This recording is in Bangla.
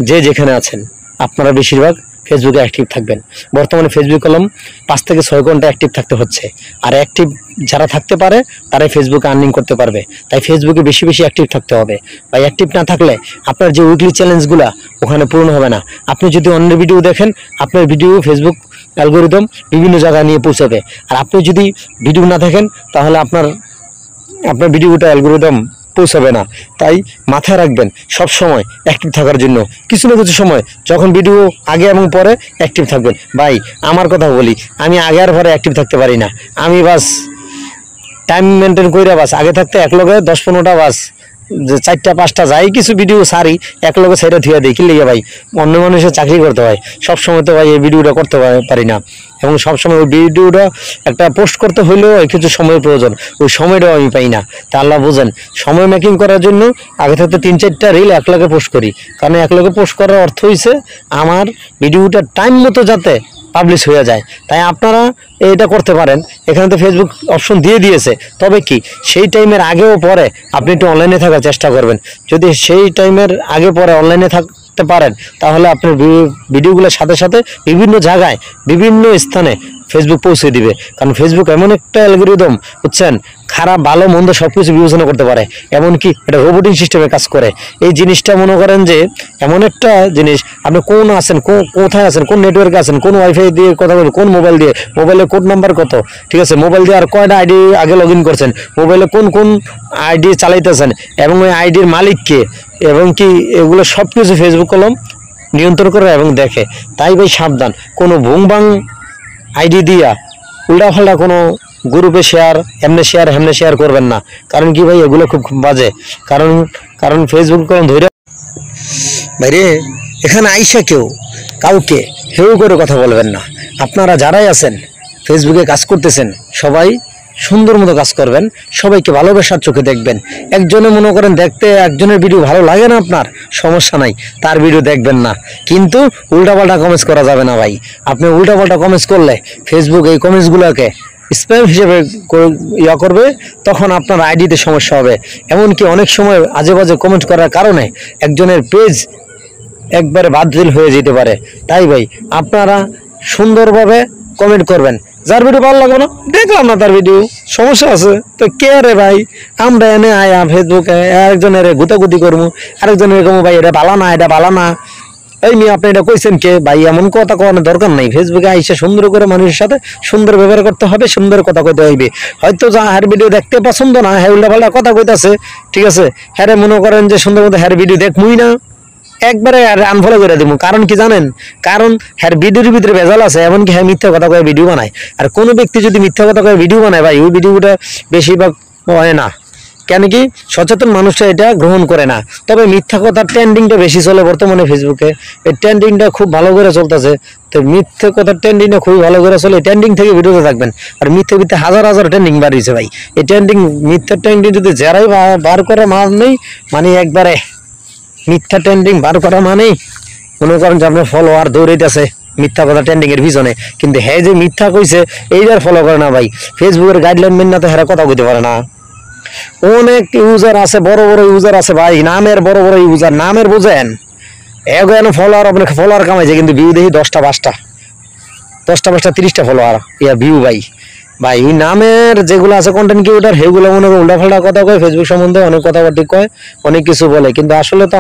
যে যেখানে আছেন আপনারা বেশিরভাগ ফেসবুকে অ্যাক্টিভ থাকবেন। বর্তমানে ফেসবুক কলম 5 থেকে 6 ঘন্টা অ্যাক্টিভ থাকতে হচ্ছে। আর অ্যাক্টিভ যারা থাকতে পারে তারাই ফেসবুকে আর্নিং করতে পারবে। তাই ফেসবুকে বেশি বেশি অ্যাক্টিভ থাকতে হবে। বা অ্যাক্টিভ না থাকলে আপনার যে উইকলি চ্যালেঞ্জগুলো ওখানে পূরণ হবে না। আপনি যদি অন্যের ভিডিও দেখেন, আপনার ভিডিও ফেসবুক অ্যালগোরিদম বিভিন্ন জায়গায় নিয়ে পৌঁছাবে। আর আপনি যদি ভিডিও না দেখেন তাহলে আপনার ভিডিওটা অ্যালগোরিদম পৌঁছাবে না। তাই মাথায় রাখবেন সব সময় অ্যাক্টিভ থাকার জন্য কিছু না কিছু সময় যখন ভিডিও আগে এবং পরে অ্যাক্টিভ থাকবেন। ভাই আমার কথা বলি, আমি আগে আর পরে অ্যাক্টিভ থাকতে পারি না। আমি বাস টাইম মেনটেন কইরা বাস আগে থাকতে এক লগে 10-15টা বাস 4টা-5টা যাই কিছু ভিডিও সারি এক লগে সাইডে ধুয়ে দিই। কি লেগে ভাই, অন্য মানুষের চাকরি করতে হয়, সব সময় তো ভাই এই ভিডিওটা করতে পারি না। এবং সবসময় ওই ভিডিওটা একটা পোস্ট করতে হইলেও কিছু সময়ের প্রয়োজন, ওই সময়টাও আমি পাই না। তা আল্লাহ বোঝেন, সময় মেকিং করার জন্য আগে থাকতে 3-4টা রিল এক লগে পোস্ট করি। কারণ এক লগে পোস্ট করার অর্থ হইছে আমার ভিডিওটা টাইম মতো যাতে পাবলিশ হয়ে যায়। তাই আপনারা এটা করতে পারেন। এখানে তো ফেসবুক অপশন দিয়ে দিয়েছে, তবে কি সেই টাইমের আগেও পরে আপনি একটু অনলাইনে থাকার চেষ্টা করবেন। যদি সেই টাইমের আগে পরে অনলাইনে থাকতে পারেন তাহলে আপনার ভিডিওগুলোর সাথে সাথে বিভিন্ন জায়গায় বিভিন্ন স্থানে ফেসবুক পৌঁছে দিবে। কারণ ফেসবুক এমন একটা অ্যালগরিদম, বুঝছেন, খারাপ ভালো মন্দ সব কিছু বিবেচনা করতে পারে। এমনকি এটা রোবোটিং সিস্টেমে কাজ করে। এই জিনিসটা মনে করেন যে এমন একটা জিনিস, আপনি কোন আছেন, কোথায় আছেন, কোন নেটওয়ার্কে আছেন, কোন ওয়াইফাই দিয়ে কথা বলবেন, কোন মোবাইল দিয়ে, মোবাইলের কোড নাম্বার কত, ঠিক আছে, মোবাইল দিয়ে আর কয়টা আইডি আগে লগ ইন করছেন, মোবাইলে কোন কোন আইডি চালাইতেছেন এবং ওই আইডির মালিক কে, এবং কি এগুলো সব কিছু ফেসবুক কলম নিয়ন্ত্রণ করে এবং দেখে। তাই ভাই সাবধান, কোনো ভুংবাং আইডি দিয়া উল্টাফাল্টা কোনো গ্রুপে শেয়ার হেমনে শেয়ার করবেন না। কারণ কি ভাই এগুলো খুব বাজে। কারণ ফেসবুক কলম ধরে বাইরে এখানে আইসা কাউকে হেউ করে কথা বলবেন না। আপনারা যারাই আছেন ফেসবুকে কাজ করতেছেন সবাই সুন্দর মতো কাজ করবেন, সবাইকে ভালোবাসার চোখে দেখবেন। একজনে মনে করেন দেখতে একজনের ভিডিও ভালো লাগে না, আপনার সমস্যা নাই, তার ভিডিও দেখবেন না। কিন্তু উল্টাপাল্টা কমেন্টস করা যাবে না ভাই। আপনি উল্টাপাল্টা কমেন্টস করলে ফেসবুক এই কমেন্টসগুলোকে স্প্যাম হিসেবে করবে, তখন আপনার আইডিতে সমস্যা হবে। এমনকি অনেক সময় আজে বাজে কমেন্ট করার কারণে একজনের পেজ একবারে বাতিল হয়ে যেতে পারে। তাই ভাই আপনারা সুন্দরভাবে কমেন্ট করবেন। যার ভিডিও ভালো লাগবে না, দেখলাম না তার ভিডিও, সমস্যা আছে তো কে রে ভাই, আমরা এনে আয়া ফেসবুকে একজনের গুতাগুতি করবো, আরেকজনের কমো ভাই এটা ভালো না, এটা ভালো না। এই মেয়ে আপনি এটা কইছেন কে ভাই, এমন কথা কওয়ানোর দরকার নাই। ফেসবুকে আইসা সুন্দর করে মানুষের সাথে সুন্দর ব্যবহার করতে হবে, সুন্দর কথা কইতে হইবে। হয়তো যা হ্যার ভিডিও দেখতে পছন্দ না, হ্যাঁ উল্টা কথা কইতাছে, ঠিক আছে, হ্যাঁ মনে করেন যে সুন্দর মতো হ্যার ভিডিও দেখমুই না, একবারে আনফলো করে দিব। কারণ কি জানেন, কারণ হ্যাঁ ভিডিওর ভিতরে ভেজাল আছে। এমনকি হ্যাঁ মিথ্যা কথা কয়ে ভিডিও বানায়। আর কোনো ব্যক্তি যদি মিথ্যা কথা কয়ে ভিডিও বানায় ভাই, ওই ভিডিওটা বেশিরভাগ হয় না। কেন কি সচেতন মানুষরা এটা গ্রহণ করে না। তবে মিথ্যা কথার ট্রেন্ডিংটা বেশি চলে বর্তমানে ফেসবুকে, এই ট্রেন্ডিংটা খুব ভালো করে চলতেছে। তো মিথ্যা কথার ট্রেন্ডিংটা খুবই ভালো করে চলে, ট্রেন্ডিং থেকে ভিডিওতে থাকবেন। আর মিথ্যা হাজার হাজার ট্রেন্ডিং বাড়িয়েছে ভাই। এই ট্রেন্ডিং মিথ্যা ট্রেন্ডিং যদি যারাই বার করে মানে একবারে মিথ্যা ট্রেন্ডিং বার করা মানেই মনে করেন যে আপনার ফলোয়ার দৌড়াইতেছে মিথ্যা কথা ট্রেন্ডিং এর পিছনে। কিন্তু হ্যাঁ যে মিথ্যা কইছে এইবার ফলো করে না ভাই। ফেসবুকের গাইডলাইন মেনে না তো হেরা কথা কইতে পারে না। অনেক ইউজার আছে, বড় বড় ইউজার আছে ভাই, নামের বড় বড় ইউজার, নামের বুঝেন এগো ফলোয়ার, আপনাকে ফলোয়ার কামাইছে কিন্তু ভিউ দেখি 10টা 5টা 30টা ফলোয়ার ভিউ ভাই। ভাই ওই নামের যেগুলো আছে কন্টেন্ট ক্রিয়েটর, সেগুলো মনে করে উল্টাফাল্টা কথা কয়, ফেসবুক সম্বন্ধে অনেক কথাবার্তা কয়, অনেক কিছু বলে, কিন্তু আসলে তো